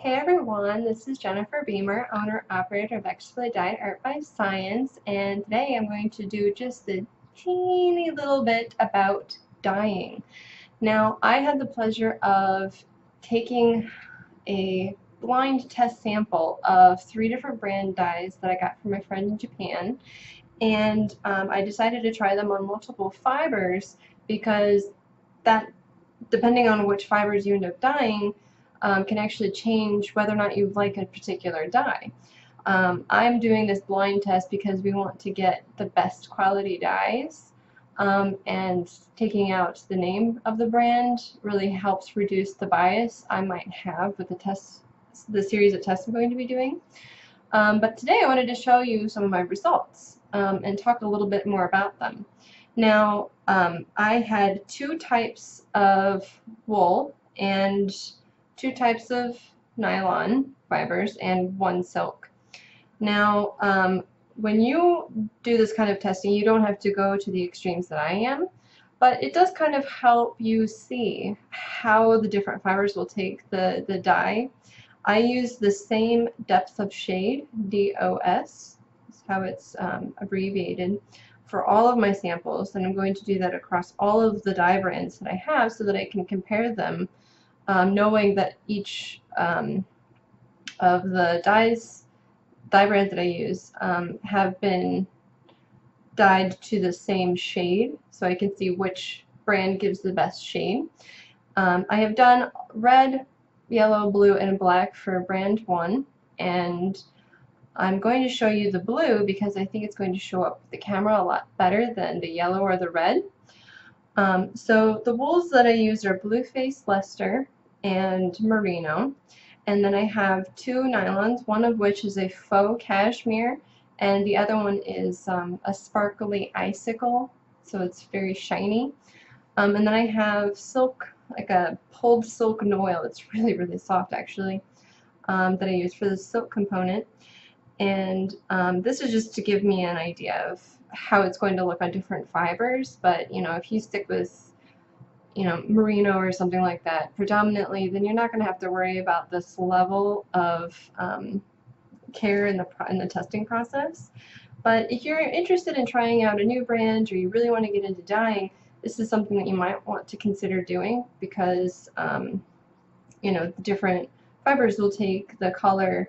Hey everyone, this is Jennifer Beamer, owner-operator of Extra Diet Art by Science, and today I'm going to do just a teeny little bit about dyeing. Now, I had the pleasure of taking a blind test sample of 3 different brand dyes that I got from my friend in Japan, and I decided to try them on multiple fibers because that, depending on which fibers you end up dyeing, can actually change whether or not you like a particular dye. I'm doing this blind test because we want to get the best quality dyes, and taking out the name of the brand really helps reduce the bias I might have with the series of tests I'm going to be doing. But today I wanted to show you some of my results, and talk a little bit more about them. Now, I had 2 types of wool and 2 types of nylon fibers and 1 silk. Now, when you do this kind of testing, you don't have to go to the extremes that I am, but it does kind of help you see how the different fibers will take the dye. I use the same depth of shade, DOS, is how it's abbreviated, for all of my samples, and I'm going to do that across all of the dye brands that I have so that I can compare them, knowing that each of the dye brands that I use have been dyed to the same shade, so I can see which brand gives the best shade. I have done red, yellow, blue, and black for brand 1, and I'm going to show you the blue because I think it's going to show up with the camera a lot better than the yellow or the red. So the wools that I use are Blueface Leicester and Merino, and then I have 2 nylons, one of which is a faux cashmere and the other one is a sparkly icicle, so it's very shiny. And then I have silk, like a pulled silk noil. It's really, really soft actually, that I use for the silk component. And this is just to give me an idea of how it's going to look on different fibers, but you know, if you stick with, you know, merino or something like that predominantly, then you're not going to have to worry about this level of care in the testing process. But if you're interested in trying out a new brand or you really want to get into dyeing, this is something that you might want to consider doing because you know, the different fibers will take the color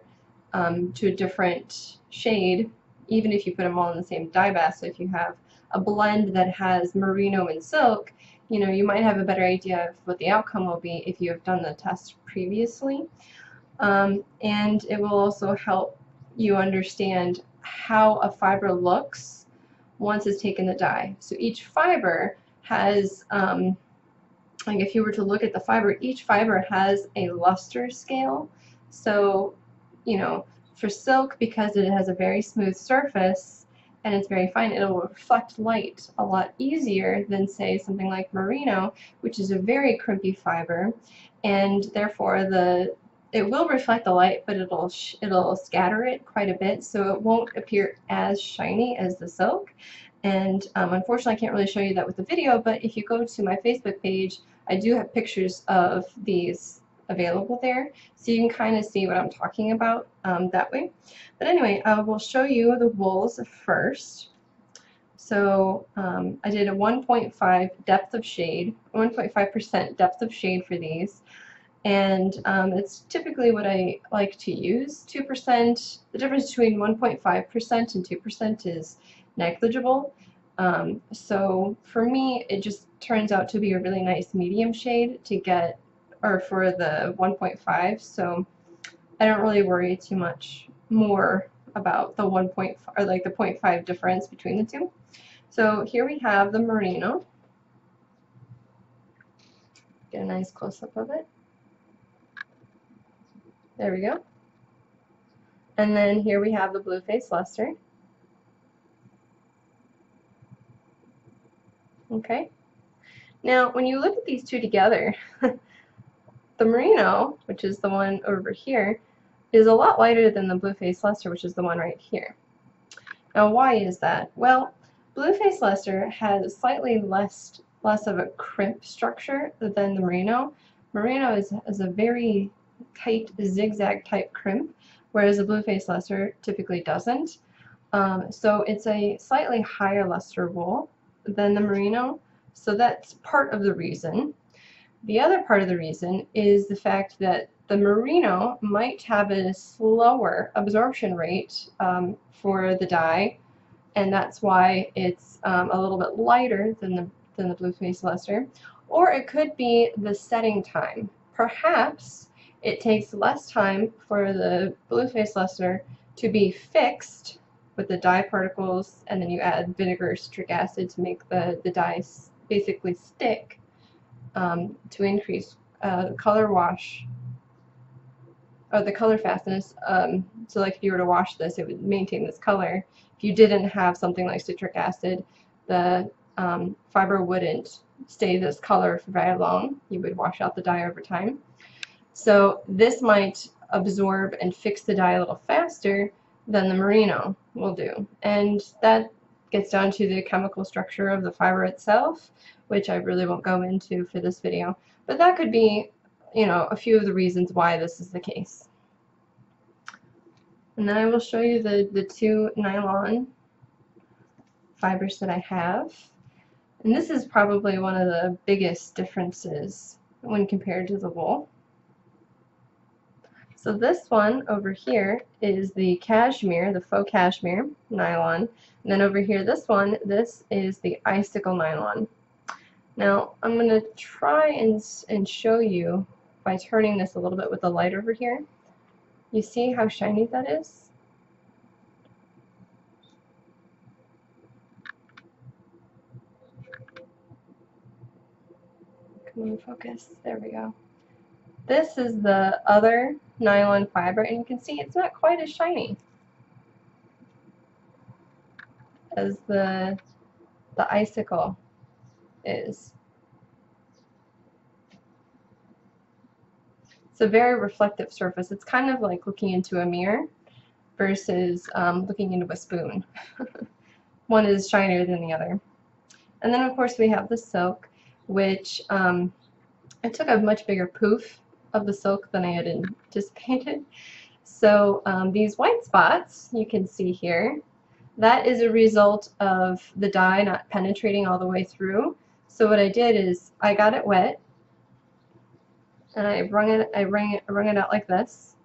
to a different shade, even if you put them all in the same dye bath. So if you have a blend that has merino and silk, you know, you might have a better idea of what the outcome will be if you have done the test previously. And it will also help you understand how a fiber looks once it's taken the dye. So each fiber has, like if you were to look at the fiber, each fiber has a luster scale. So, you know, for silk, because it has a very smooth surface and it's very fine, it will reflect light a lot easier than, say, something like merino, which is a very crimpy fiber, and therefore it will reflect the light, but it'll scatter it quite a bit, so it won't appear as shiny as the silk. And unfortunately, I can't really show you that with the video, but if you go to my Facebook page, I do have pictures of these available there, so you can kind of see what I'm talking about that way. But anyway, I will show you the wools first. So I did a 1.5 depth of shade, 1.5% depth of shade for these. And it's typically what I like to use. 2%, the difference between 1.5% and 2% is negligible. So for me, it just turns out to be a really nice medium shade to get, or for the 1.5. So I don't really worry too much more about the 1.5 or like the 0.5 difference between the two. So here we have the merino. Get a nice close-up of it. There we go. And then here we have the Blueface Leicester. Okay. Now, when you look at these two together, the merino, which is the one over here, is a lot lighter than the Blueface Leicester, which is the one right here. Now, why is that? Well, Blueface Leicester has slightly less of a crimp structure than the merino. Merino is a very tight zigzag type crimp, whereas the Blueface Leicester typically doesn't. So it's a slightly higher luster wool than the Merino, so that's part of the reason. The other part of the reason is the fact that the Merino might have a slower absorption rate for the dye, and that's why it's a little bit lighter than the Blueface Leicester. Or it could be the setting time. Perhaps it takes less time for the Blueface Leicester to be fixed with the dye particles, and then you add vinegar or citric acid to make the dye basically stick, to increase color wash, or the color fastness. So like if you were to wash this, it would maintain this color. If you didn't have something like citric acid, the fiber wouldn't stay this color for very long. You would wash out the dye over time. So this might absorb and fix the dye a little faster than the Merino will do. And that gets down to the chemical structure of the fiber itself, which I really won't go into for this video. But that could be, you know, a few of the reasons why this is the case. And then I will show you the two nylon fibers that I have. And this is probably one of the biggest differences when compared to the wool. So this one over here is the cashmere, the faux cashmere nylon. And then over here, this one, this is the icicle nylon. Now, I'm going to try and show you by turning this a little bit with the light over here. You see how shiny that is? Come on, focus. There we go. This is the other nylon fiber, and you can see it's not quite as shiny as the icicle is. It's a very reflective surface. It's kind of like looking into a mirror versus looking into a spoon. One is shinier than the other. And then of course we have the silk, which I took a much bigger poof of the silk than I had anticipated. So these white spots you can see here, that is a result of the dye not penetrating all the way through. So what I did is I got it wet and I wrung it out like this.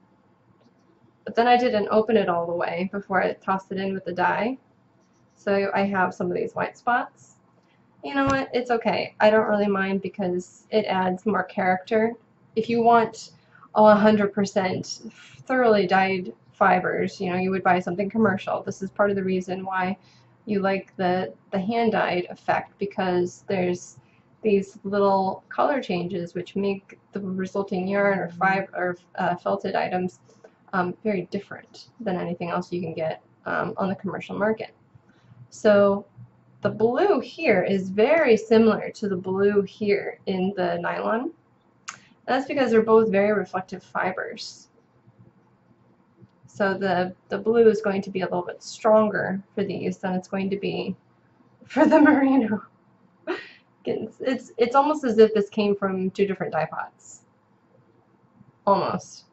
But then I didn't open it all the way before I tossed it in with the dye. So I have some of these white spots. You know what? It's okay. I don't really mind because it adds more character. If you want 100% thoroughly dyed fibers, you know, you would buy something commercial. This is part of the reason why you like the hand-dyed effect, because there's these little color changes which make the resulting yarn or fiber or felted items very different than anything else you can get on the commercial market. So the blue here is very similar to the blue here in the nylon. That's because they're both very reflective fibers. So the blue is going to be a little bit stronger for these than it's going to be for the merino. It's almost as if this came from two different dye pots. Almost.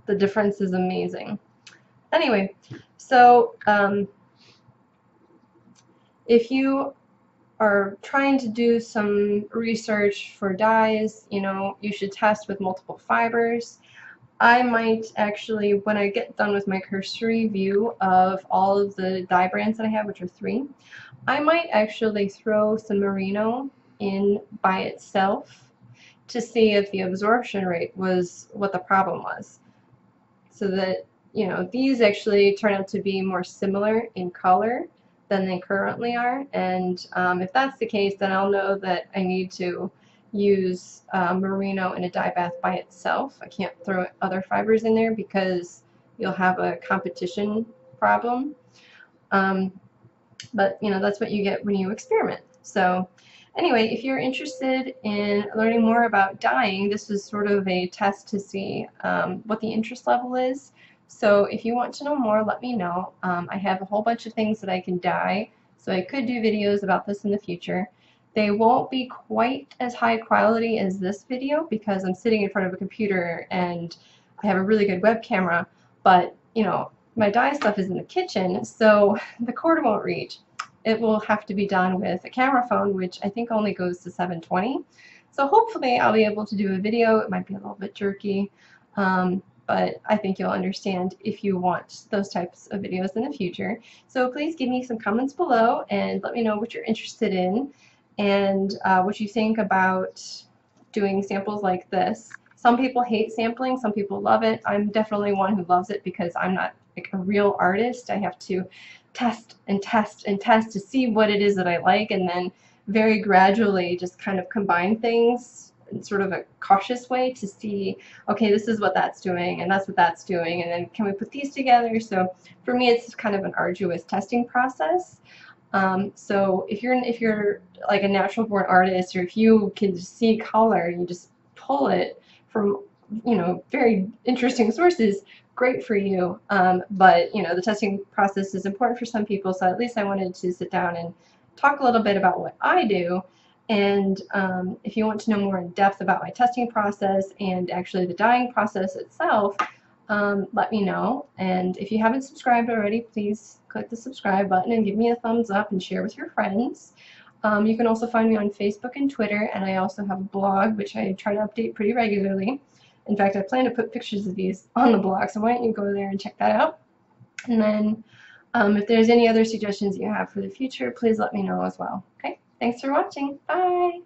The difference is amazing. Anyway, so if you are trying to do some research for dyes, you know, you should test with multiple fibers. I might actually, when I get done with my cursory view of all of the dye brands that I have, which are 3, I might actually throw some merino in by itself to see if the absorption rate was what the problem was. So that, you know, these actually turn out to be more similar in color than they currently are, and if that's the case, then I'll know that I need to use merino in a dye bath by itself. I can't throw other fibers in there because you'll have a competition problem. But you know, that's what you get when you experiment. So anyway, if you're interested in learning more about dyeing, this is sort of a test to see what the interest level is. So if you want to know more, let me know. I have a whole bunch of things that I can dye, so I could do videos about this in the future. They won't be quite as high quality as this video because I'm sitting in front of a computer and I have a really good web camera, but you know, my dye stuff is in the kitchen, so the cord won't reach. It will have to be done with a camera phone, which I think only goes to 720. So hopefully I'll be able to do a video. It might be a little bit jerky, but I think you'll understand if you want those types of videos in the future. So please give me some comments below and let me know what you're interested in and what you think about doing samples like this. Some people hate sampling, some people love it. I'm definitely one who loves it because I'm not like a real artist. I have to test and test and test to see what it is that I like, and then very gradually just kind of combine things in sort of a cautious way to see, okay, this is what that's doing and that's what that's doing, and then can we put these together? So for me it's kind of an arduous testing process. So if you're like a natural born artist, or if you can see color and you just pull it from, you know, very interesting sources, great for you. But you know, the testing process is important for some people, so at least I wanted to sit down and talk a little bit about what I do. And if you want to know more in depth about my testing process and actually the dyeing process itself, let me know. And if you haven't subscribed already, please click the subscribe button and give me a thumbs up and share with your friends. You can also find me on Facebook and Twitter, and I also have a blog which I try to update pretty regularly. In fact, I plan to put pictures of these on the blog, so why don't you go there and check that out. And then if there's any other suggestions you have for the future, please let me know as well. Okay, thanks for watching. Bye!